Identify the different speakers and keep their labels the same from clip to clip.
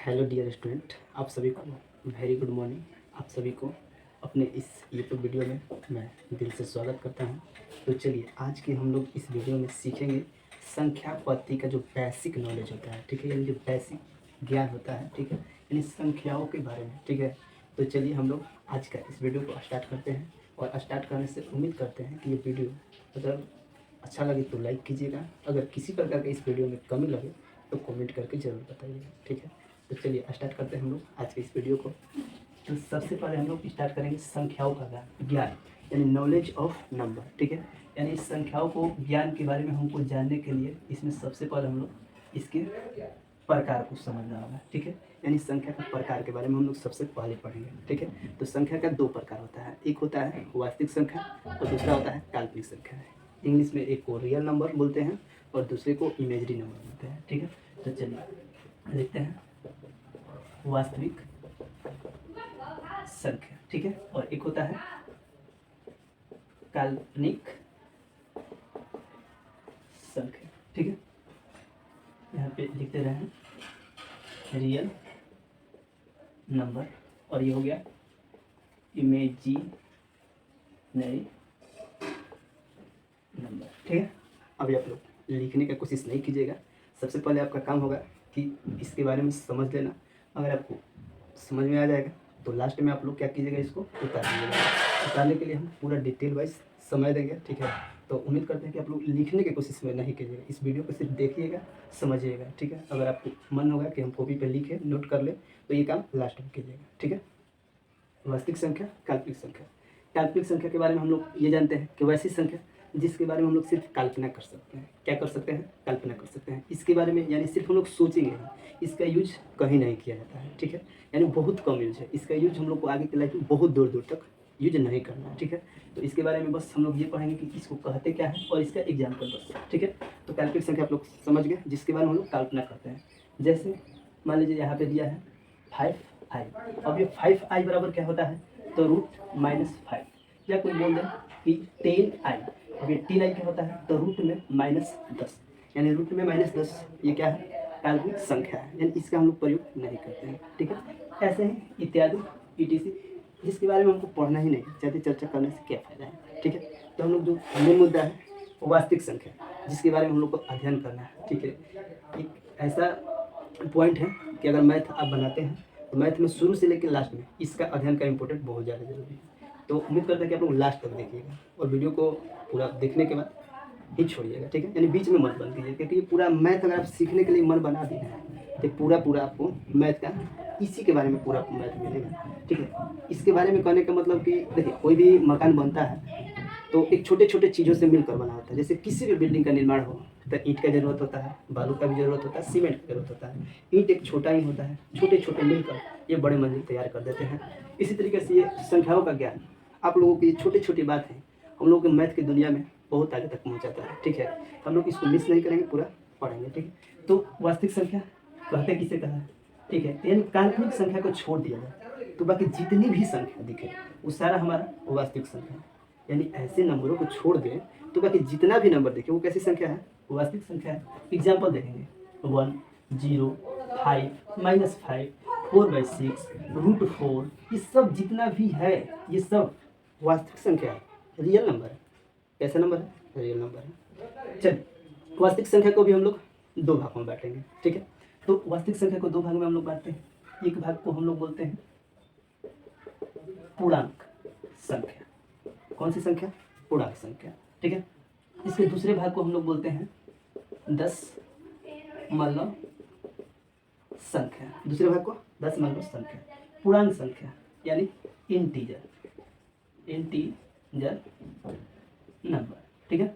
Speaker 1: Hello dear student, आप सभी को वेरी गुड मॉर्निंग। आप सभी को अपने इस यूट्यूब वीडियो में मैं दिल से स्वागत करता हूं। तो चलिए आज के हम लोग इस वीडियो में सीखेंगे संख्या पद्धति का जो बेसिक नॉलेज होता है, ठीक है, यानी जो बेसिक ज्ञान होता है, ठीक है, यानी संख्याओं के बारे में, ठीक है। तो चलिए हम लोग आज का इस वीडियो को स्टार्ट करते हैं और स्टार्ट करने से उम्मीद करते हैं कि ये वीडियो अगर अच्छा लगे तो लाइक कीजिएगा, अगर किसी प्रकार के इस वीडियो में कमी लगे तो कमेंट करके ज़रूर बताइएगा, ठीक है। तो चलिए स्टार्ट करते हैं हम लोग आज के इस वीडियो को। तो सबसे पहले हम लोग स्टार्ट करेंगे संख्याओं का ज्ञान यानी नॉलेज ऑफ नंबर, ठीक है। यानी संख्याओं को ज्ञान के बारे में हमको जानने के लिए इसमें सबसे पहले हम लोग इसके प्रकार को समझना होगा, ठीक है। यानी संख्या के प्रकार के बारे में हम लोग सबसे पहले पढ़ेंगे, ठीक है। तो संख्या का दो प्रकार होता है, एक होता है वास्तविक संख्या और दूसरा होता है काल्पनिक संख्या। इंग्लिश में एक को रियल नंबर बोलते हैं और दूसरे को इमेजरी नंबर बोलते हैं, ठीक है। तो चलिए देखते हैं वास्तविक संख्या, ठीक है, और एक होता है काल्पनिक संख्या, ठीक है। यहाँ पे लिखते रहे हैं रियल नंबर और ये हो गया इमेजिनरी नंबर, ठीक है। अभी आप लोग लिखने का कोशिश नहीं कीजिएगा, सबसे पहले आपका काम होगा कि इसके बारे में समझ लेना। अगर आपको समझ में आ जाएगा तो लास्ट में आप लोग क्या कीजिएगा, इसको उतार दीजिएगा। उतारने के लिए हम पूरा डिटेल वाइज समय देंगे, ठीक है। तो उम्मीद करते हैं कि आप लोग लिखने की कोशिश में नहीं कीजिएगा, इस वीडियो को सिर्फ देखिएगा, समझिएगा, ठीक है। अगर आपको मन होगा कि हम कॉपी पे लिखे नोट कर ले तो ये काम लास्ट में कीजिएगा, ठीक है। वास्तविक संख्या, काल्पनिक संख्या। काल्पनिक संख्या के बारे में हम लोग ये जानते हैं कि वैसी संख्या जिसके बारे में हम लोग सिर्फ कल्पना कर सकते हैं। क्या कर सकते हैं? कल्पना कर सकते हैं। इसके बारे में यानी सिर्फ हम लोग सोचेंगे, इसका यूज कहीं नहीं किया जाता है, ठीक है। यानी बहुत कम यूज है इसका, यूज हम लोग को आगे की लाइफ में बहुत दूर दूर तक यूज नहीं करना है, ठीक है। तो इसके बारे में बस हम लोग ये पढ़ेंगे कि इसको कहते क्या है और इसका एग्जाम्पल बस, ठीक है। तो काल्पनिक संख्या आप लोग समझ गए, जिसके बारे में हम लोग कल्पना करते हैं। जैसे मान लीजिए यहाँ पे दिया है 5i। अब ये 5i बराबर क्या होता है? तो √-5, या कोई बोल दे कि 10i। अब ये 10i क्या होता है? तो रूट में -10, यानी रूट में -10 ये क्या है? काल्पनिक संख्या है, यानी इसका हम लोग प्रयोग नहीं करते हैं, ठीक है। ऐसे ही इत्यादि ETC जिसके बारे में हमको पढ़ना ही नहीं, चाहते चर्चा करने से क्या फ़ायदा है, ठीक है। तो हम लोग जो मेन मुद्दा है वो वास्तविक संख्या, जिसके बारे में हम लोग को अध्ययन करना है, ठीक है। एक ऐसा पॉइंट है कि अगर मैथ आप बनाते हैं तो मैथ में शुरू से लेकर लास्ट में इसका अध्ययन का इम्पोर्टेंट बहुत ज़्यादा जरूरी है। तो उम्मीद करते हैं कि आप लोग लास्ट तक देखिएगा और वीडियो को पूरा देखने के बाद ही छोड़िएगा, ठीक है। यानी बीच में मत बंद कीजिए, क्योंकि ये पूरा मैथ अगर आप सीखने के लिए मन बना दिए हैं तो पूरा आपको मैथ का इसी के बारे में पूरा मैथ मिलेगा, ठीक है। इसके बारे में कहने का मतलब कि देखिए, कोई भी मकान बनता है तो एक छोटे छोटे चीज़ों से मिलकर बना होता है। जैसे किसी भी बिल्डिंग का निर्माण हो तो ईंट का ज़रूरत होता है, बालू का भी ज़रूरत होता है, सीमेंट का ज़रूरत होता है। ईंट एक छोटा ही होता है, छोटे छोटे मिलकर ये बड़े मंजिल तैयार कर देते हैं। इसी तरीके से ये संख्याओं का ज्ञान आप लोगों की छोटी छोटी बात है हम लोग के मैथ की दुनिया में बहुत आगे तक पहुँचाता है, ठीक है। हम लोग इसको मिस नहीं करेंगे, पूरा पढ़ेंगे, ठीक है। तो वास्तविक संख्या कहते किसे कहा है, ठीक है। यानी काल्पनिक संख्या को छोड़ दिया जाए तो बाकी जितनी भी संख्या दिखे वो सारा हमारा वास्तविक संख्या है। यानी ऐसे नंबरों को छोड़ दें तो बाकी जितना भी नंबर देखें वो कैसी संख्या है? वास्तविक संख्या है। एग्जाम्पल देखेंगे 1, 0, 5, -5, 4/6, √4, ये सब जितना भी है ये सब वास्तविक संख्या है, रियल नंबर है। कैसा नंबर है? रियल नंबर है। चलिए वास्तविक संख्या को भी हम लोग दो भागों में बांटेंगे, ठीक है। तो वास्तविक संख्या को दो भाग में हम लोग बांटते हैं। एक भाग को हम लोग बोलते हैं पूर्णांक संख्या। कौन सी संख्या? पूर्णांक संख्या, ठीक है। इसके दूसरे भाग को हम लोग बोलते हैं दशमलव संख्या। दूसरे भाग को दशमलव संख्या, पूर्णांक संख्या यानी इंटीजर नंबर, ठीक है।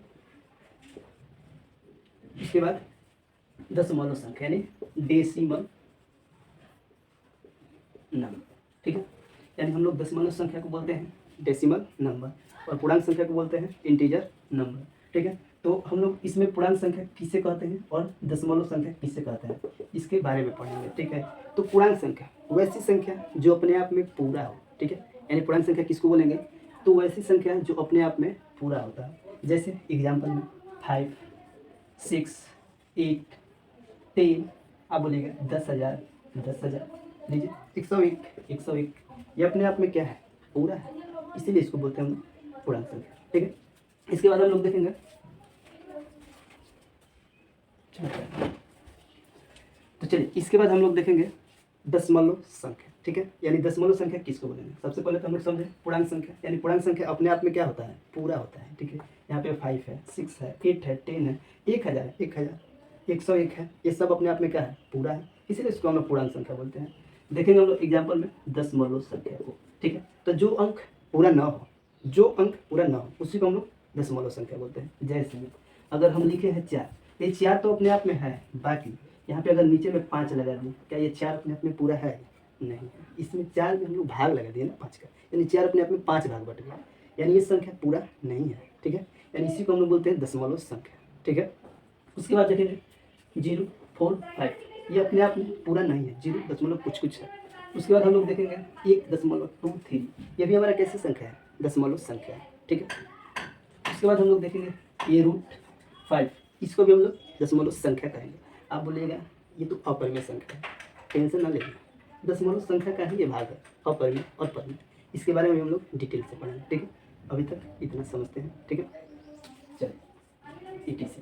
Speaker 1: इसके बाद दशमलव संख्या यानी डेसिमल नंबर, ठीक है। यानी हम लोग दशमलव संख्या को बोलते हैं डेसिमल नंबर और पूर्णांक संख्या को बोलते हैं इंटीजर नंबर, ठीक है। तो हम लोग इसमें पूर्णांक संख्या किसे कहते हैं और दशमलव संख्या किसे कहते हैं इसके बारे में पढ़ेंगे, ठीक है। तो पूर्णांक संख्या वैसी संख्या जो अपने आप में पूरा हो, ठीक है। यानी पूर्णांक संख्या किसको बोलेंगे? तो वैसी संख्या जो अपने आप में पूरा होता है। जैसे एग्जाम्पल में 5, 6, 8, 10, आप बोलिएगा 10,000, 10,000 लीजिए। 101, 101 ये अपने आप में क्या है, पूरा है, इसीलिए इसको बोलते हैं हम लोग पूर्णांक संख्या। ठीक है, इसके बाद हम लोग देखेंगे, तो चलिए इसके बाद हम लोग देखेंगे दशमलव संख्या। ठीक है, यानी दशमलव संख्या किसको बोलेंगे। सबसे पहले तो हम लोग समझे पूर्णांक संख्या, यानी पूर्णांक संख्या अपने आप में क्या होता है, पूरा होता है। ठीक है, यहाँ पे 5 है, 6 है, 8 है, 10 है, 1000 है, 101 है, ये सब अपने आप में क्या है, पूरा है, इसीलिए इसको हम लोग पूर्णांक संख्या बोलते हैं। देखेंगे हम लोग एग्जाम्पल में दशमलव संख्या को। ठीक है, तो जो अंक पूरा ना हो, जो अंक पूरा ना हो उसी को हम लोग दशमलव संख्या बोलते हैं। जैसे अगर हम लिखे हैं 4, ये 4 तो अपने आप में है, बाकी यहाँ पे अगर नीचे में 5 लगा दिए, क्या ये 4 अपने आप में पूरा है, नहीं है। इसमें 4 में हम लोग भाग लगा दिए ना 5 का, यानी 4 अपने आप में 5 भाग बट गया, यानी ये संख्या पूरा नहीं है। ठीक है, यानी इसी को हम लोग बोलते हैं दशमलव संख्या। ठीक है, उसके बाद देखेंगे 0.45 ये अपने आप में पूरा नहीं है, 0 दशमलव कुछ कुछ है। उसके बाद हम लोग देखेंगे 1.23 ये भी हमारा कैसी संख्या है, दशमलव संख्या है। ठीक है, उसके बाद हम लोग देखेंगे ये √5 इसको भी हम लोग दशमलव संख्या कहेंगे। आप बोलिएगा ये तो अपरिमेय संख्या है, टेंशन ना लेना, दशमलव संख्या का ही ये भाग है, अपरिमेय और परिमेय। इसके बारे में हम लोग डिटेल से पढ़ेंगे। ठीक है, अभी तक इतना समझते हैं। ठीक है, चलिए ETC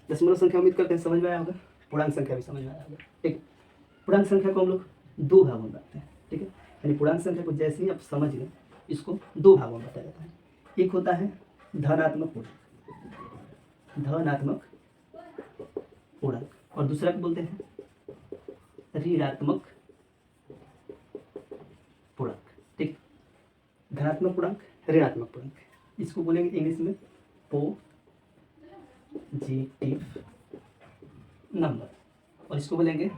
Speaker 1: दशमलव संख्या उम्मीद करते हैं समझ में आया होगा, पूर्णांक संख्या भी समझ में आया होगा। ठीक, पूर्णांक संख्या को हम लोग 2 भागों में बांटते हैं। ठीक है, यानी पूर्णांक संख्या को जैसे ही आप समझ गए इसको 2 भागों में बांटा जाता है। एक होता है धनात्मक पूर्णांक, धनात्मक पूर्णांक, और दूसरा को बोलते हैं ऋणात्मक पूर्णांक। ठीक, धनात्मक पूर्णांक, ऋणात्मक पूर्णांक, इसको बोलेंगे इंग्लिश में पॉजिटिव नंबर, और इसको बोलेंगे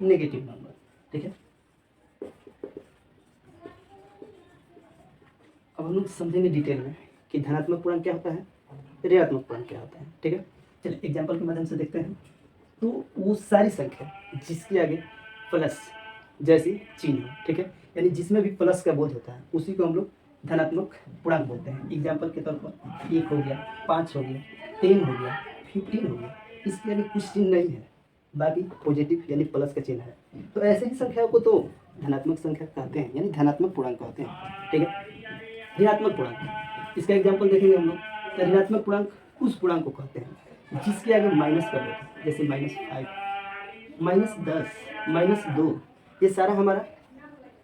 Speaker 1: नेगेटिव नंबर। ठीक है, अब हम लोग समझेंगे डिटेल में कि धनात्मक पूर्णांक क्या होता है, ऋणात्मक पूर्णांक क्या होता है। ठीक है, चलिए एग्जाम्पल के माध्यम से देखते हैं। तो वो सारी संख्या जिसके आगे प्लस जैसी चिन्ह हो, ठीक है, यानी जिसमें भी प्लस का बोझ होता है उसी को हम लोग धनात्मक पूर्णांक बोलते हैं। एग्जाम्पल के तौर पर 1 हो गया, 5 हो गया, 10 हो गया, 15 हो गया, इसके आगे कुछ चिन्ह नहीं है, बाकी पॉजिटिव यानी प्लस का चिन्ह है, तो ऐसे ही संख्याओं को तो धनात्मक संख्या कहते हैं, यानी धनात्मक पूर्णांक कहते हैं। ठीक है, ऋणात्मक पूर्णांक, इसका एग्जाम्पल देखेंगे हम लोग, तो ऋणात्मक पूर्णांक उस पूर्णांक को कहते हैं जिसके आगे माइनस कर देते हैं, जैसे -5, -10, -2, ये सारा हमारा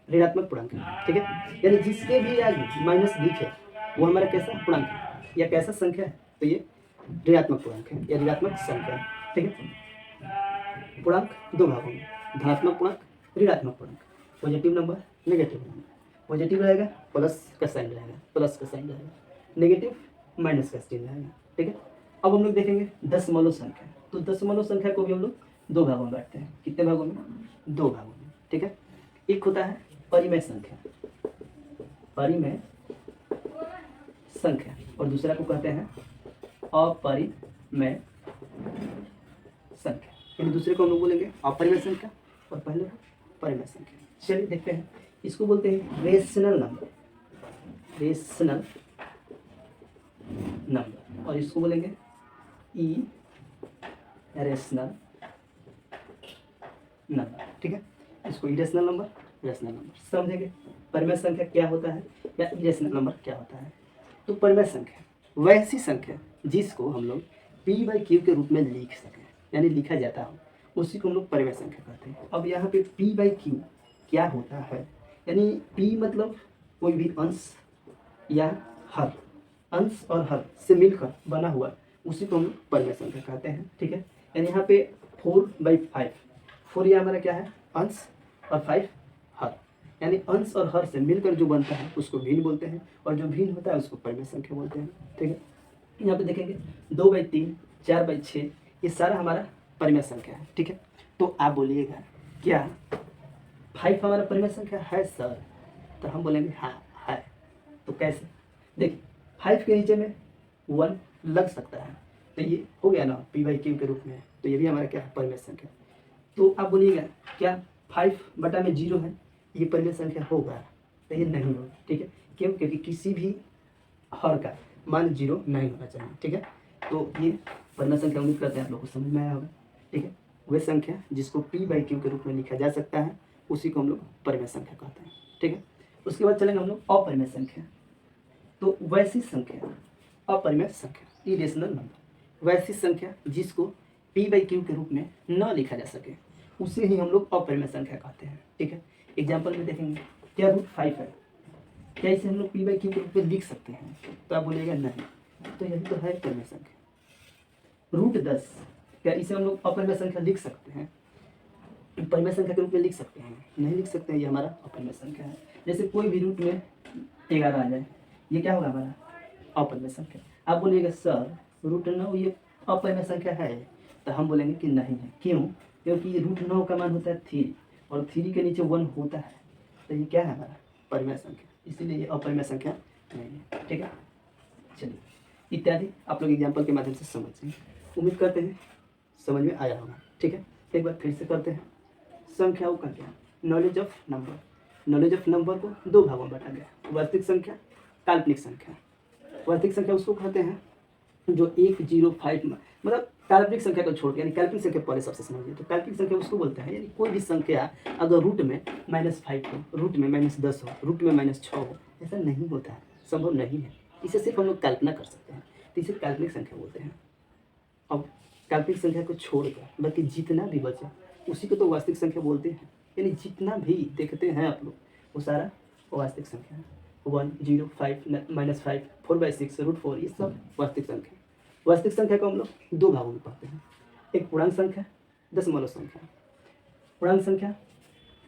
Speaker 1: ऋणात्मक पूर्णांक है। ठीक है, यानी जिसके भी आगे माइनस दिखे वो हमारा कैसा पूर्णांक है या कैसा संख्या है, तो ये ऋणात्मक पूर्णांक है या ऋणात्मक संख्या है। ठीक है, पूर्णांक 2 भागों में, धनात्मक पूर्णांक, ऋणात्मक पूर्णांक, positive number, negative number. Positive रहेगा प्लस का साइन रहेगा, प्लस का साइन रहेगा, नेगेटिव माइनस का साइन रहेगा। ठीक है, अब हम लोग देखेंगे दशमलव संख्या। तो दशमलव संख्या को भी हम लोग 2 भागों में बांटते हैं। कितने भागों में, 2 भागों में। ठीक है, एक होता है परिमेय संख्या, परिमेय संख्या, और दूसरा को कहते हैं अपरिमेय संख्या, यानी दूसरे को हम लोग बोलेंगे अपरिमेय संख्या और पहले को परिमेय संख्या। चलिए देखते हैं, इसको बोलते हैं रेशनल नंबर, रेशनल नंबर, और इसको बोलेंगे इरेशनल नंबर। ठीक है, इसको इरेशनल नंबर, रेशनल नंबर समझेंगे। परिमेय संख्या क्या होता है या इरेशनल नंबर क्या होता है। तो परिमेय संख्या वैसी संख्या जिसको हम लोग p/q के रूप में लिख सकें, यानी लिखा जाता हो, उसी को हम लोग परिमेय संख्या कहते हैं। अब यहाँ पे p/q क्या होता है, यानी p मतलब कोई भी अंश या हर, अंश और हर से मिलकर बना हुआ, उसी को हम लोग परिमेय संख्या कहते हैं। ठीक है, यानी यहाँ पे 4/5, 4 ये हमारा क्या है, अंश, और 5 हर, यानी अंश और हर से मिलकर जो बनता है उसको भिन्न बोलते हैं, और जो भिन्न होता है उसको परिमेय संख्या बोलते हैं। ठीक है, यहाँ पे देखेंगे 2/3, 4/6 ये सारा हमारा परिमेय संख्या है। ठीक है, तो आप बोलिएगा क्या 5 हमारा परिमेय संख्या है सर, तो हम बोलेंगे हाँ है। तो कैसे, देखिए 5 के नीचे में 1 लग सकता है, तो ये हो गया ना p/q के रूप में, तो ये भी हमारा क्या है, परिमेय संख्या। तो आप बोलिएगा क्या 5/0 है, ये परिमेय संख्या होगा, तो ये नहीं होगा। ठीक है, क्यों, क्योंकि किसी भी हर का मान 0 नहीं होना चाहिए। ठीक है, तो ये परिमेय संख्या उम्मीद करते हैं आप लोगों को समझ में आया होगा। ठीक है, वह संख्या जिसको p/q के रूप में लिखा जा सकता है उसी को हम लोग परिमेय संख्या कहते हैं। ठीक है, उसके बाद चलेंगे हम लोग अपरिमेय संख्या। तो वैसी संख्या, अपरिमेय संख्या, इरेशनल नंबर, वैसी संख्या जिसको p/q के रूप में न लिखा जा सके उसे ही हम लोग अपरिमेय संख्या कहते हैं। ठीक है, एग्जाम्पल में देखेंगे, क्या √5 है, क्या इसे हम लोग p/q के रूप में लिख सकते हैं? तो आप बोलिएगा नहीं, तो यही तो है परिमेय संख्या। √10, क्या इसे हम लोग अपरिमेय संख्या लिख सकते हैं? परिमेय संख्या के रूप में लिख सकते हैं? नहीं लिख सकते हैं, ये हमारा अपरिमेय संख्या है। जैसे कोई भी रूट में 11 आ जाए, ये क्या होगा हमारा अपरिमेय संख्या। आप बोलिएगा सर √9 ये अपरिमेय संख्या है, तो हम बोलेंगे कि नहीं है। क्यों? क्योंकि √9 का मान होता है 3 और 3 के नीचे 1 होता है, तो ये क्या है हमारा परिमेय संख्या, इसीलिए ये अपरिमेय संख्या नहीं है। ठीक है, चलिए इत्यादि आप लोग एग्जाम्पल के माध्यम से समझेंगे। उम्मीद करते हैं समझ में आया होगा। ठीक है, एक बार फिर से करते हैं संख्याओं का ज्ञान, knowledge of number. Knowledge of number को दो भागों में बांटा गया, वास्तविक संख्या, काल्पनिक संख्या। वास्तविक संख्या उसको कहते हैं जो 1, 0, 5 मतलब काल्पनिक संख्या को छोड़ के, यानी काल्पनिक संख्या पहले सबसे समझिए। तो काल्पनिक संख्या उसको बोलते हैं यानी कोई भी संख्या अगर रूट में -5 हो, रूट में -10 हो, रूट में -6 हो, ऐसा नहीं होता है, संभव नहीं है। इसे सिर्फ हम लोग कल्पना कर सकते हैं, तो इसे काल्पनिक संख्या बोलते हैं। अब काल्पनिक संख्या को छोड़कर बाकी जितना भी बचा उसी को तो वास्तविक संख्या बोलते हैं। यानी जितना भी देखते हैं आप लोग वो सारा वास्तविक संख्या है। 1, 0, 5, -5, 4/6, √4, ये सब वास्तविक संख्या। वास्तविक संख्या को हम लोग दो भागों में पढ़ते हैं, एक पूर्णांक संख्या, दशमलव संख्या। पूर्णांक संख्या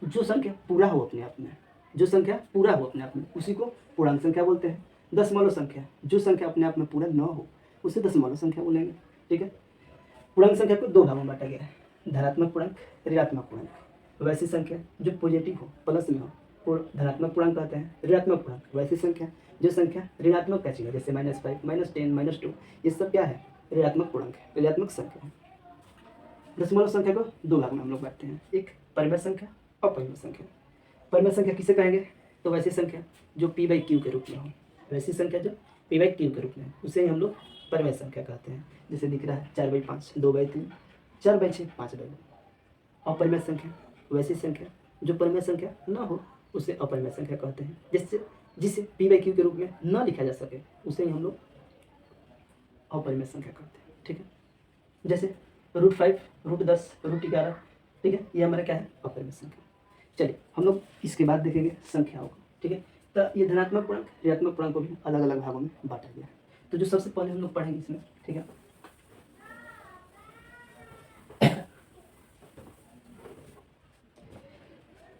Speaker 1: जो संख्या पूरा हो अपने आप में, जो संख्या पूरा हो अपने आप में उसी को पूर्णांक संख्या बोलते हैं। दशमलव संख्या जो संख्या अपने आप में पूरा न हो उसे दशमलव संख्या बोलेंगे। ठीक है, पूर्णांक संख्या को दो भागों में बांटा गया है, धनात्मक पूर्णांक, ऋणात्मक पूर्णांक। वैसी संख्या जो पॉजिटिव हो, प्लस में हो, धनात्मक पूर्णांक कहते हैं। ऋणात्मक पूर्णांक वैसी संख्या जो संख्या ऋणात्मक का चिन्ह, जैसे -5, -10, -2, ये सब क्या है ऋणात्मक पूर्णांक है, ऋणात्मक संख्या है। दशमलव संख्या को दो भाग में हम लोग बांटते हैं, एक परिमेय संख्या, अपरिमेय संख्या। परिमेय संख्या किसे कहेंगे? तो वैसी संख्या जो p/q के रूप में हो, वैसी संख्या जो p/q के रूप में, उसे ही हम लोग परिमेय संख्या कहते हैं। जैसे दिख रहा है 4/5, 2/3, 4/6, 5/2। अपरिमेय संख्या वैसी संख्या जो परिमेय संख्या न हो उसे अपरिमेय संख्या कहते हैं। जिसे p/q के रूप में न लिखा जा सके उसे ही हम लोग अपरिमेय संख्या कहते हैं। ठीक है, जैसे √5, √10, √11। ठीक है, ये हमारा क्या है अपरिमेय संख्या। चलिए हम लोग इसके बाद देखेंगे संख्याओं को। ठीक है, तो ये धनात्मक पूर्णांक, ऋणात्मक पूर्णांक को भी अलग अलग भागों में बांटा गया है। तो जो सबसे पहले हम लोग पढ़ेंगे इसमें, ठीक है,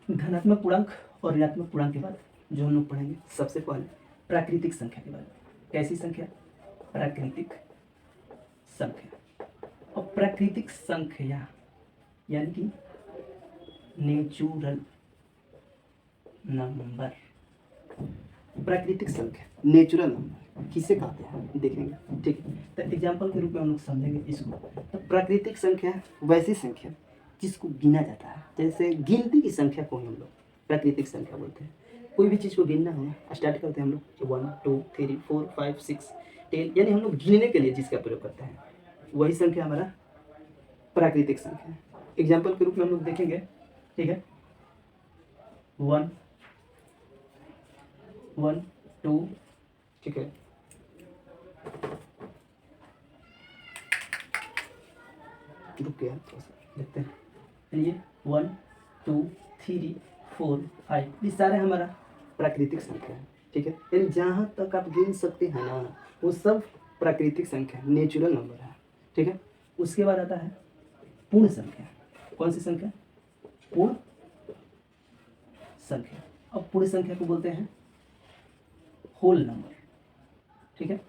Speaker 1: धनात्मक पूर्णांक और ऋणात्मक पूर्णांक के बाद जो हम लोग पढ़ेंगे सबसे पहले प्राकृतिक संख्या के बारे में। कैसी संख्या? प्राकृतिक संख्या। और प्राकृतिक संख्या यानी कि नेचुरल नंबर। प्राकृतिक संख्या, नेचुरल नंबर किसे कहते हैं देखेंगे। ठीक है, तो एग्जाम्पल के रूप में हम लोग समझेंगे इसको। तो प्राकृतिक संख्या वैसी संख्या जिसको गिना जाता है, जैसे गिनती की संख्या को हम लोग प्राकृतिक संख्या बोलते हैं। कोई भी चीज़ को गिनना हो, स्टार्ट करते हैं हम लोग 1, 2, 3, 4, 5, 6, 10, यानी हम लोग गिनने के लिए जिसका प्रयोग करते हैं वही संख्या हमारा प्राकृतिक संख्या है। एग्जाम्पल के रूप में हम लोग देखेंगे। ठीक है, 1, 1, 2, ठीक है, रुक गया थोड़ा सा देखते हैं। ये 1, 2, 3, 4, 5 ये सारे हमारा प्राकृतिक संख्या है। ठीक है, यानी जहाँ तक आप गिन सकते हैं ना वो सब प्राकृतिक संख्या, नेचुरल नंबर है। ठीक है, उसके बाद आता है पूर्ण संख्या। कौन सी संख्या? पूर्ण संख्या। अब पूर्ण संख्या को बोलते हैं होल नंबर। ठीक है,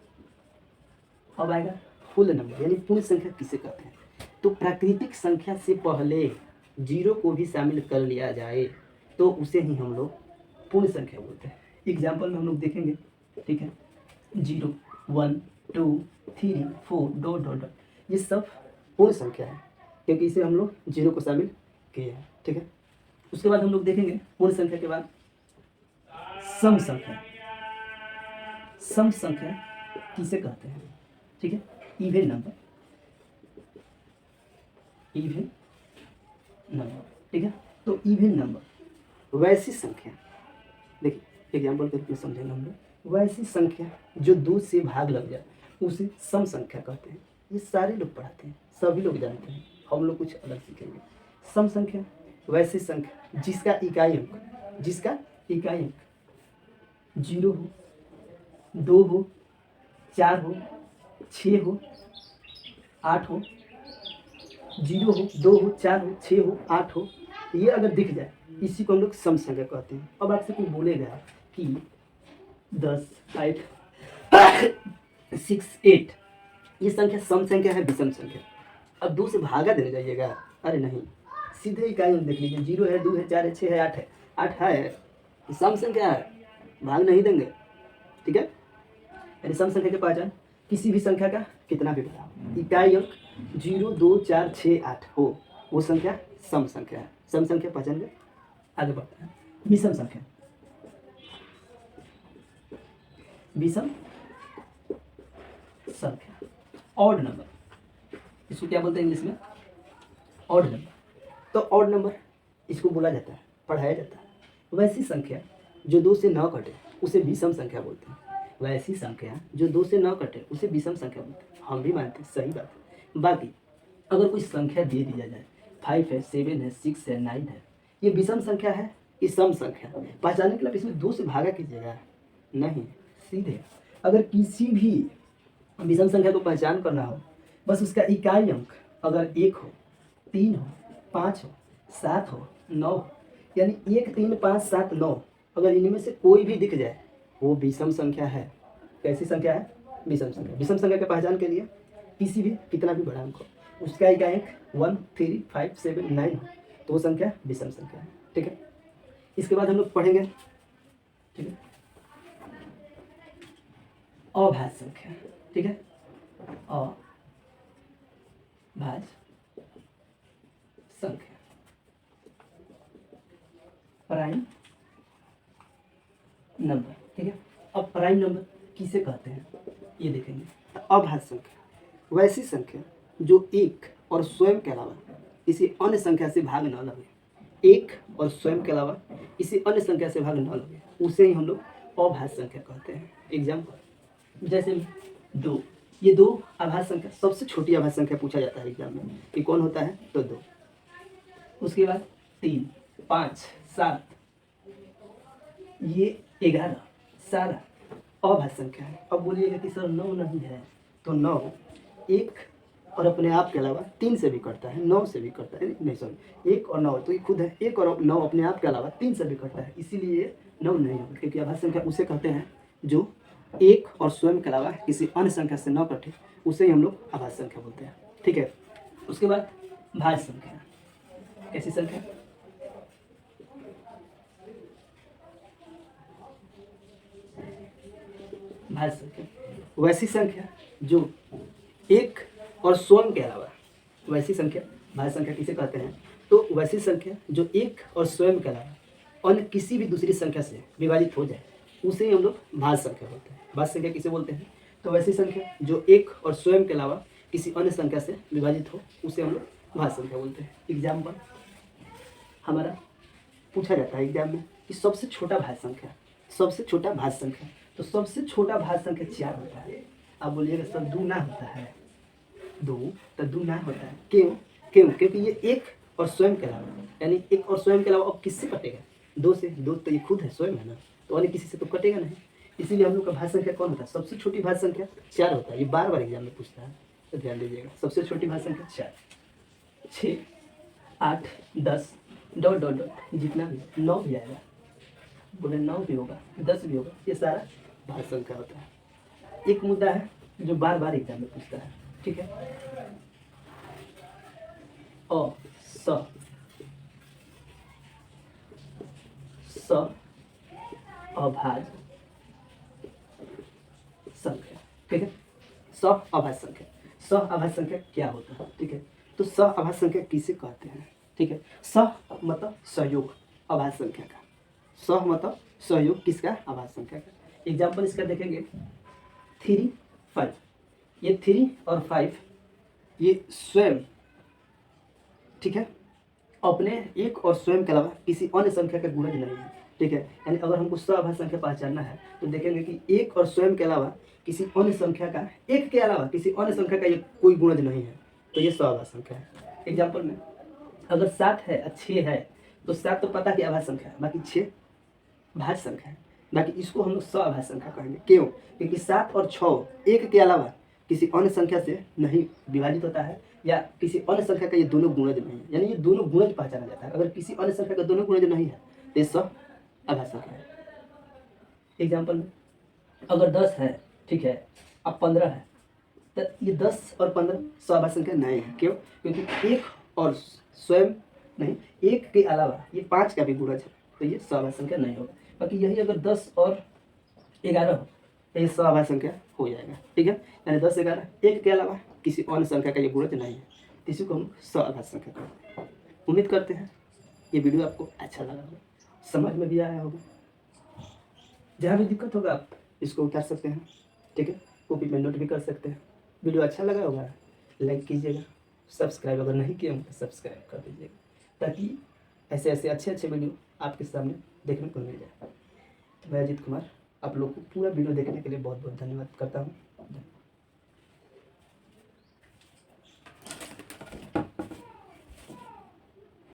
Speaker 1: अब आएगा होल नंबर यानी पूर्ण संख्या किसे कहते हैं? तो प्राकृतिक संख्या से पहले 0 को भी शामिल कर लिया जाए तो उसे ही हम लोग पूर्ण संख्या बोलते हैं। एग्जाम्पल में हम लोग देखेंगे। ठीक है, 0, 1, 2, 3, 4 डॉट डॉट डॉट, ये सब पूर्ण संख्या है क्योंकि इसे हम लोग 0 को शामिल किए हैं। ठीक है, उसके बाद हम लोग देखेंगे पूर्ण संख्या के बाद सम संख्या। सम संख्या किसे कहते हैं? ठीक है, इवन नंबर, इवन नंबर। ठीक है, तो इवन नंबर वैसी संख्या, देखिए एग्जाम्पल के रूप में समझेंगे हम लोग। वैसी संख्या जो 2 से भाग लग जाए उसे सम संख्या कहते हैं। ये सारे लोग पढ़ाते हैं, सभी लोग जानते हैं, हम लोग कुछ अलग सीखेंगे। सम संख्या वैसी संख्या जिसका इकाई अंक 0 हो, 2 हो, 4 हो, 6 हो, 8 हो, 0 हो, 2 हो, 4 हो, 6 हो, 8 हो, ये अगर दिख जाए इसी को हम लोग सम संख्या कहते हैं। अब आपसे कोई बोलेगा कि 10, 5, 6, 8 ये संख्या सम संख्या है विषम संख्या, अब 2 से भागा देने जाइएगा, अरे नहीं, सीधे इकाई अंक देख लीजिए, 0 है, 2 है, 4 है, 6 है, 8 है, 8 है, ये सम संख्या है, भाग नहीं देंगे, ठीक है। यानी सम संख्या की पहचान किसी भी संख्या का कितना भी बड़ा हो, इकाई अंक 0, 2, 4, 6, 8 हो, वो संख्या सम संख्या है। सम संख्या पहचान गए, आगे बढ़ते हैं। विषम संख्या, विषम संख्या ऑड नंबर, इसको क्या बोलते हैं इंग्लिश में, ऑड नंबर। तो ऑड नंबर इसको बोला जाता है, पढ़ाया जाता है। वैसी संख्या जो 2 से न कटे उसे विषम संख्या बोलते हैं। वैसी संख्या जो 2 से न कटे उसे विषम संख्या बोलते हैं, हम भी मानते हैं, सही बात है। बाकी अगर कोई संख्या दे दिया जाए, 5 है, 7 है, 6 है, 9 है, ये विषम संख्या है, ये सम संख्या। पहचानने के लिए इसमें 2 से भागा कीजिएगा, नहीं, सीधे अगर किसी भी विषम संख्या को पहचान करना हो, बस उसका इकाई अंक अगर 1 हो, 3 हो, 5 हो, 7 हो, 9 हो, यानी 1, 3, 5, 7, 9 अगर इनमें से कोई भी दिख जाए वो विषम संख्या है। कैसी संख्या है, विषम संख्या। विषम संख्या के पहचान के लिए किसी भी कितना भी बड़ा अंक हो, उसका इकाई अंक 1, 3, 5, 7, 9 हो, तो वो संख्या विषम संख्या है, ठीक है। इसके बाद हम लोग पढ़ेंगे, ठीक है, अभाज्य संख्या, ठीक है, अभाज्य संख्या, प्राइम नंबर, ठीक है। अब प्राइम नंबर किसे कहते हैं ये देखेंगे। अभाज्य संख्या वैसी संख्या जो एक और स्वयं के अलावा किसी अन्य संख्या से भाग न लगे, एक और स्वयं के अलावा किसी अन्य संख्या से भाग न लगे, उसे ही हम लोग अभाज्य संख्या कहते हैं। एग्जाम्पल जैसे 2, ये 2 अभाज्य संख्या, सबसे छोटी अभाज्य संख्या पूछा जाता है एग्जाम में कि कौन होता है, तो 2। उसके बाद 3, 5, 7, ये 11 सारा अभाज्य संख्या है। अब बोलिएगा कि सर 9 नहीं है, तो 9 एक और अपने आप के अलावा 3 से भी कटता है, 9 से भी कटता है, नहीं सॉरी 1 और 9, तो ये खुद है, 1 और 9 अपने आप के अलावा 3 से भी कटता है, इसीलिए 9 नहीं होगा, क्योंकि अभाज्य संख्या उसे कहते हैं जो एक और स्वयं के अलावा किसी अन्य संख्या से न कटे, उसे ही हम लोग अभाज्य संख्या बोलते हैं, ठीक है। उसके बाद भाज्य संख्या, कैसी संख्या, भाज्य संख्या वैसी संख्या जो एक और स्वयं के अलावा, वैसी संख्या भाज्य संख्या किसे कहते हैं, तो वैसी संख्या जो एक और स्वयं के अलावा अन्य किसी भी दूसरी संख्या से विभाजित हो जाए, उसे ही हम लोग भाज्य संख्या बोलते हैं। भाज्य संख्या किसे बोलते हैं, तो वैसी संख्या जो एक और स्वयं के अलावा किसी अन्य संख्या से विभाजित हो, उसे हम लोग भाज्य संख्या बोलते हैं। एग्जाम्पल हमारा पूछा जाता है एग्जाम में कि सबसे छोटा भाज्य संख्या, सबसे छोटा भाज्य संख्या, तो सबसे छोटा भाज्य संख्या 4 होता है। आप बोलिएगा सर 2 ना होता है, 2 तो 2 ना होता है, क्यों, क्योंकि ये एक और स्वयं के अलावा, यानी एक और स्वयं के अलावा अब किससे कटेगा, 2 से, 2 तो ये खुद है, स्वयं है ना, तो अन्य किसी से तो कटेगा नहीं, इसीलिए हम लोग का भाज्य संख्या कौन होता है, सबसे छोटी भाज्य संख्या 4 होता है। ये बार बार एग्जाम में पूछता है, तो ध्यान दीजिएगा, सबसे छोटी भाज्य संख्या 4, 6, 8, 10 डॉट डॉट डॉट जितना भी, 9 भी आएगा, बोले 9 भी होगा, 10 भी होगा, ये सारा भाज्य संख्या होता है। एक मुद्दा है जो बार बार एग्जाम में पूछता है, ठीक है, अभाज्य संख्या, ठीक है, अभाज्य संख्या। अभाज्य संख्या क्या होता है, ठीक है, तो अभाज्य संख्या किसे कहते हैं, ठीक है। मतलब सहयोग अभाज्य संख्या का, मतलब सहयोग किसका, अभाज्य संख्या का। एग्जाम्पल इसका देखेंगे 3, 5, ये 3 और 5 ये स्वयं, ठीक है, अपने एक और स्वयं के अलावा किसी अन्य संख्या का गुणज नहीं है। ठीक है, यानी अगर हमको सअभाज्य संख्या पहचानना है तो देखेंगे कि एक और स्वयं के अलावा किसी अन्य संख्या का, एक के अलावा किसी अन्य संख्या का ये कोई गुणज नहीं है, तो ये सअभाज्य संख्या है। एग्जाम्पल में अगर 7 है और 6 है तो 7 तो पता कि अभाज्य संख्या है, बाकी 6 भाज्य संख्या है, बाकी इसको हम लोग सअभाज्य संख्या कहेंगे। क्यों? क्योंकि 7 और 6 एक के अलावा किसी अन्य संख्या से नहीं विभाजित होता है, या किसी अन्य संख्या का ये दोनों गुणज नहीं है, यानी ये दोनों गुणज पहचाना जाता है। अगर किसी अन्य संख्या का दोनों गुणज नहीं है तो ये सअभाज्य संख्या है। एग्जाम्पल में अगर 10 है, ठीक है, अब 15 है, तो ये 10 और 15 सअभाज्य संख्या नहीं है। क्यों? क्योंकि एक और स्वयं नहीं, एक के अलावा ये 5 का भी गुणज है, तो ये सअभाज्य संख्या नहीं होगा। बाकी यही अगर 10 और 11 हो तो ये सअभाज्य संख्या हो जाएगा। ठीक है, यानी 10 11 एक के अलावा किसी अन्य संख्या का ये गुणज नहीं है, इसी को हम सअभाज्य संख्या कहते हैं। उम्मीद करते हैं ये वीडियो आपको अच्छा लगा होगा, समझ में भी आया होगा। जहाँ भी दिक्कत होगा आप इसको उतार सकते हैं। ठीक है, कॉपी में नोट भी कर सकते हैं। वीडियो अच्छा लगा होगा लाइक कीजिएगा, सब्सक्राइब अगर नहीं किए होंगे तो सब्सक्राइब कर दीजिएगा, ताकि ऐसे ऐसे अच्छे वीडियो आपके सामने देखने को मिल जाए। मैं अजीत कुमार आप लोग को पूरा वीडियो देखने के लिए बहुत बहुत धन्यवाद करता हूँ।